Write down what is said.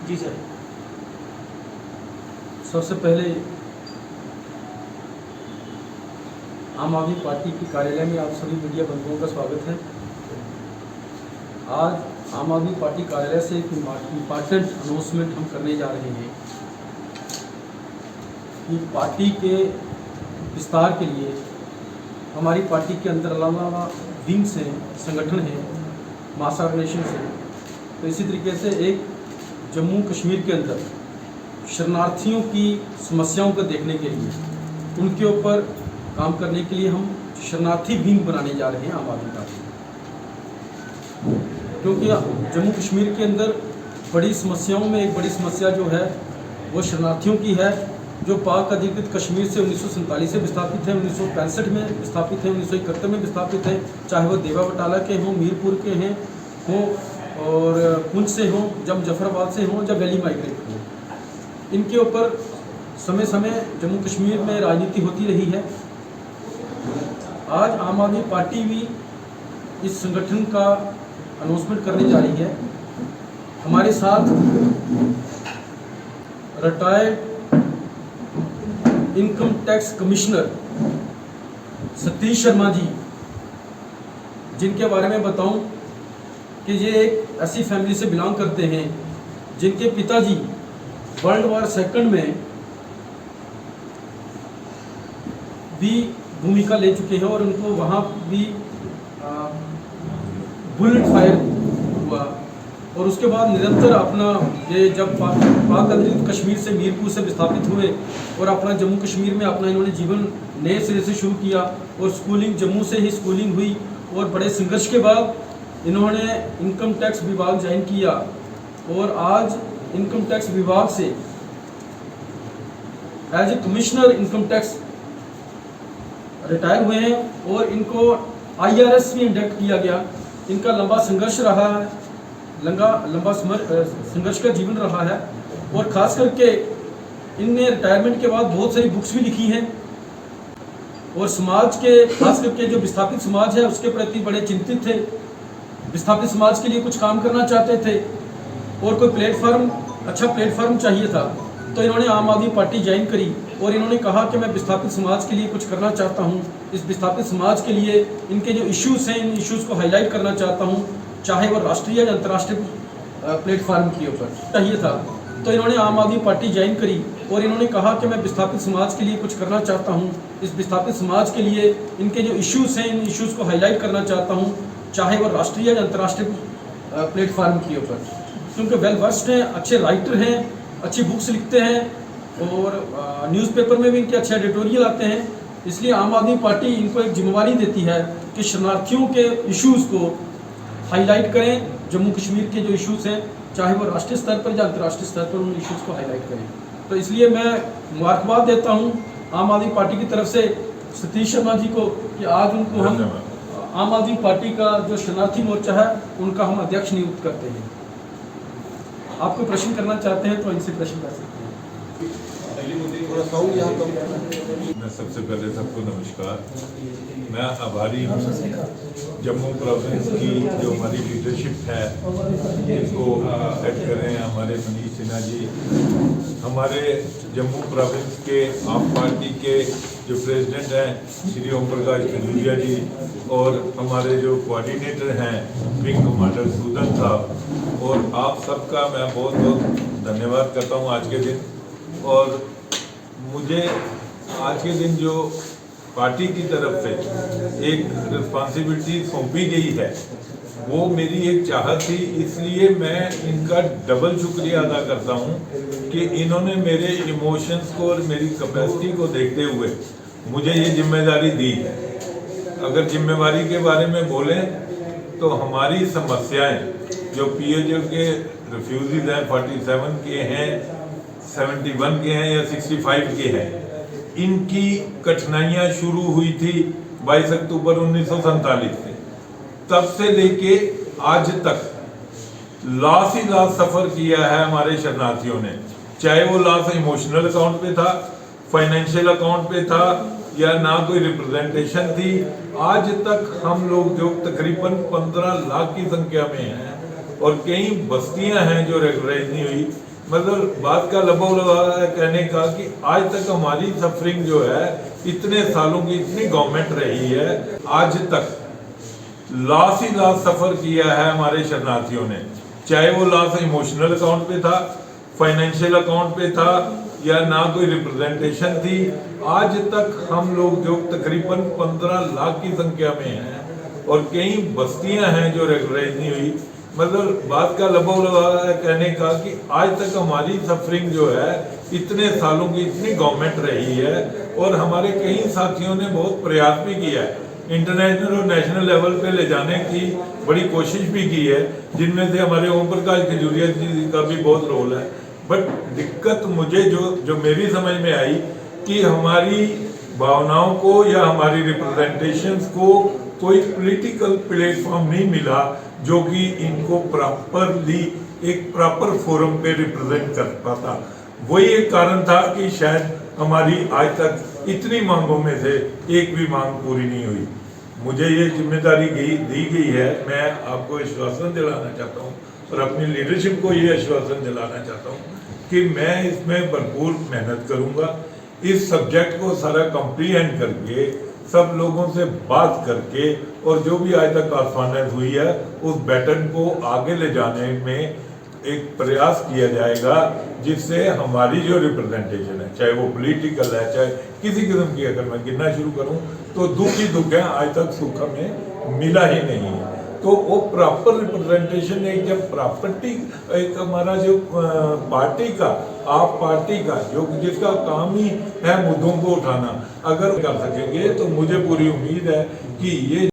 जी sir. सबसे पहले आम आदमी पार्टी के कार्यालय में आप सभी मीडिया बंधुओं का स्वागत है। आज आम आदमी पार्टी कार्यालय से एक इम्पॉर्टेंट अनाउंसमेंट हम करने जा रहे हैं कि पार्टी के विस्तार के लिए हमारी पार्टी के अंदर अलावा विंग्स हैं, संगठन हैं, मास ऑर्गेनाइजेशन हैं। तो इसी तरीके से एक जम्मू कश्मीर के अंदर शरणार्थियों की समस्याओं को देखने के लिए, उनके ऊपर काम करने के लिए हम शरणार्थी विंग बनाने जा रहे हैं आम आदमी पार्टी। क्योंकि जम्मू कश्मीर के अंदर बड़ी समस्याओं में एक बड़ी समस्या जो है वो शरणार्थियों की है, जो पाक अधिकृत कश्मीर से 1947 से विस्थापित हैं, 1965 में विस्थापित हैं, 1971 में विस्थापित हैं, चाहे वो देवा बटाला के हों, मीरपुर के हों और पुंछ से हों, जब जफराबाद से हों, जब वैली माइग्रेट हों। इनके ऊपर समय समय जम्मू कश्मीर में राजनीति होती रही है। आज आम आदमी पार्टी भी इस संगठन का अनाउंसमेंट करने जा रही है। हमारे साथ retired income tax commissioner Satish Sharma ji, जिनके बारे में बताऊं कि ये एक ऐसी फैमिली से बिलोंग करते हैं जिनके पिताजी वर्ल्ड वॉर सेकंड में भी भूमिका ले चुके हैं और उनको वहाँ भी बुलेट फायर हुआ और उसके बाद निरंतर अपना ये जब पाक अधिकृत कश्मीर से मीरपुर से विस्थापित हुए और अपना जम्मू कश्मीर में अपना इन्होंने जीवन नए सिरे से शुरू किया और स्कूलिंग जम्मू से ही स्कूलिंग हुई और बड़े संघर्ष के बाद इन्होंने इनकम टैक्स विभाग ज्वाइन किया और आज इनकम टैक्स विभाग से as a commissioner income tax retire हुए हैं और इनको IRS में इंडक्ट किया गया। इनका लंबा संघर्ष रहा है, लंबा संघर्ष का जीवन रहा है और ख़ास करके इनने रिटायरमेंट के बाद बहुत सारी बुक्स भी लिखी हैं और समाज के खास करके जो विस्थापित समाज है उसके प्रति बड़े चिंतित थे, विस्थापित समाज के लिए कुछ काम करना चाहते थे और कोई प्लेटफॉर्म, अच्छा प्लेटफॉर्म चाहिए था। तो इन्होंने आम आदमी पार्टी ज्वाइन करी और इन्होंने कहा कि मैं विस्थापित समाज के लिए कुछ करना चाहता हूँ, इस विस्थापित समाज के लिए इनके जो इश्यूज़ हैं इन इश्यूज़ को हाईलाइट करना चाहता हूँ, चाहे वो राष्ट्रीय या अंतर्राष्ट्रीय प्लेटफार्म के ऊपर चाहिए था। तो इन्होंने आम आदमी पार्टी ज्वाइन करी और इन्होंने कहा कि मैं विस्थापित समाज के लिए कुछ करना चाहता हूँ, इस विस्थापित समाज के लिए इनके जो इश्यूज़ हैं इन इश्यूज़ को हाईलाइट करना चाहता हूँ, चाहे वो राष्ट्रीय या अंतर्राष्ट्रीय प्लेटफार्म के ऊपर। क्योंकि वेल वर्स्ड हैं, अच्छे राइटर हैं, अच्छी बुक्स लिखते हैं और न्यूज़पेपर में भी इनके अच्छे एडिटोरियल आते हैं। इसलिए आम आदमी पार्टी इनको एक जिम्मेवारी देती है कि शरणार्थियों के इश्यूज़ को हाईलाइट करें, जम्मू कश्मीर के जो इश्यूज़ हैं चाहे वो राष्ट्रीय स्तर पर या अंतर्राष्ट्रीय स्तर पर उन इश्यूज़ को हाईलाइट करें। तो इसलिए मैं मुबारकबाद देता हूँ आम आदमी पार्टी की तरफ से सतीश शर्मा जी को कि आज उनको हम आम आदमी पार्टी का जो शरणार्थी मोर्चा है उनका हम अध्यक्ष नियुक्त करते हैं। आप कोई प्रश्न करना चाहते हैं तो इनसे प्रश्न कर सकते हैं। मैं सबसे पहले सबको नमस्कार। मैं आभारी हूँ जम्मू प्रोविंस की जो हमारी लीडरशिप है जिनको सेट कर रहे हैं हमारे मनीष सिन्हा जी, हमारे जम्मू प्रोविंस के आप पार्टी के जो प्रेसिडेंट हैं श्री ओम प्रकाश खजूरिया जी और हमारे जो कोऑर्डिनेटर हैं विंग कमांडर सूदन साहब, और आप सबका मैं बहुत बहुत धन्यवाद करता हूँ आज के दिन। और मुझे आज के दिन जो पार्टी की तरफ से एक रिस्पॉन्सिबिलिटी सौंपी गई है वो मेरी एक चाहत थी, इसलिए मैं इनका डबल शुक्रिया अदा करता हूँ कि इन्होंने मेरे इमोशंस को और मेरी कैपेसिटी को देखते हुए मुझे ये जिम्मेदारी दी है। अगर जिम्मेवारी के बारे में बोलें तो हमारी समस्याएं जो PHO के रिफ्यूजीज हैं 47 के हैं, 71 के हैं या 65 के हैं, इनकी कठिनाइयां शुरू हुई थी 22 अक्टूबर 1947 से। तब से लेके आज तक लॉस ही लॉस सफर किया है हमारे शरणार्थियों ने, चाहे वो लॉस इमोशनल अकाउंट पे था, फाइनेंशियल अकाउंट पे था या ना कोई रिप्रेजेंटेशन थी। आज तक हम लोग जो तकरीबन 15 लाख की संख्या में हैं और कई बस्तियां हैं जो रेगुलराइज नहीं हुई, मतलब बात का लबा लगा कहने का कि आज तक हमारी सफरिंग जो है इतने सालों की इतनी गवर्नमेंट रही है, आज तक लॉस ही लॉस सफर किया है हमारे शरणार्थियों ने, चाहे वो लॉस इमोशनल अकाउंट पे था, फाइनेंशियल अकाउंट पे था, या ना कोई रिप्रेजेंटेशन थी। आज तक हम लोग जो तकरीबन 15 लाख की संख्या में हैं और कई बस्तियां हैं जो रेगुलराइज नहीं हुई, मतलब बात का लबा लगा कहने का कि आज तक हमारी सफरिंग जो है इतने सालों की इतनी गवर्नमेंट रही है, और हमारे कई साथियों ने बहुत प्रयास भी किया है, इंटरनेशनल और नेशनल लेवल पे ले जाने की बड़ी कोशिश भी की है, जिनमें से हमारे ओम प्रकाश खजूरिया जी का भी बहुत रोल है। बट दिक्कत मुझे जो मेरी समझ में आई कि हमारी भावनाओं को या हमारी रिप्रेजेंटेशंस को कोई पॉलिटिकल प्लेटफॉर्म नहीं मिला जो कि इनको प्रॉपरली एक प्रॉपर फोरम पे रिप्रेजेंट कर पाता। वही एक कारण था कि शायद हमारी आज तक इतनी मांगों में से एक भी मांग पूरी नहीं हुई। मुझे ये जिम्मेदारी दी गई है, मैं आपको आश्वासन दिलाना चाहता हूँ और अपनी लीडरशिप को ये आश्वासन दिलाना चाहता हूँ कि मैं इसमें भरपूर मेहनत करूँगा, इस सब्जेक्ट को सारा कॉम्प्रीहेंड करके सब लोगों से बात करके, और जो भी आज तक कॉरस्पॉन्डेंस हुई है उस बैटन को आगे ले जाने में एक प्रयास किया जाएगा, जिससे हमारी जो रिप्रेजेंटेशन है, चाहे वो पॉलिटिकल है, चाहे किसी किस्म की, अगर मैं गिनना शुरू करूं तो दुख ही दुख है, आज तक सुख हमें मिला ही नहीं है। तो वो प्रॉपर रिप्रेजेंटेशन एक जब प्रॉपर्टी एक हमारा जो पार्टी का, आप पार्टी का जो जिसका काम ही है मुद्दों को उठाना, अगर कर सकेंगे तो मुझे पूरी उम्मीद है कि ये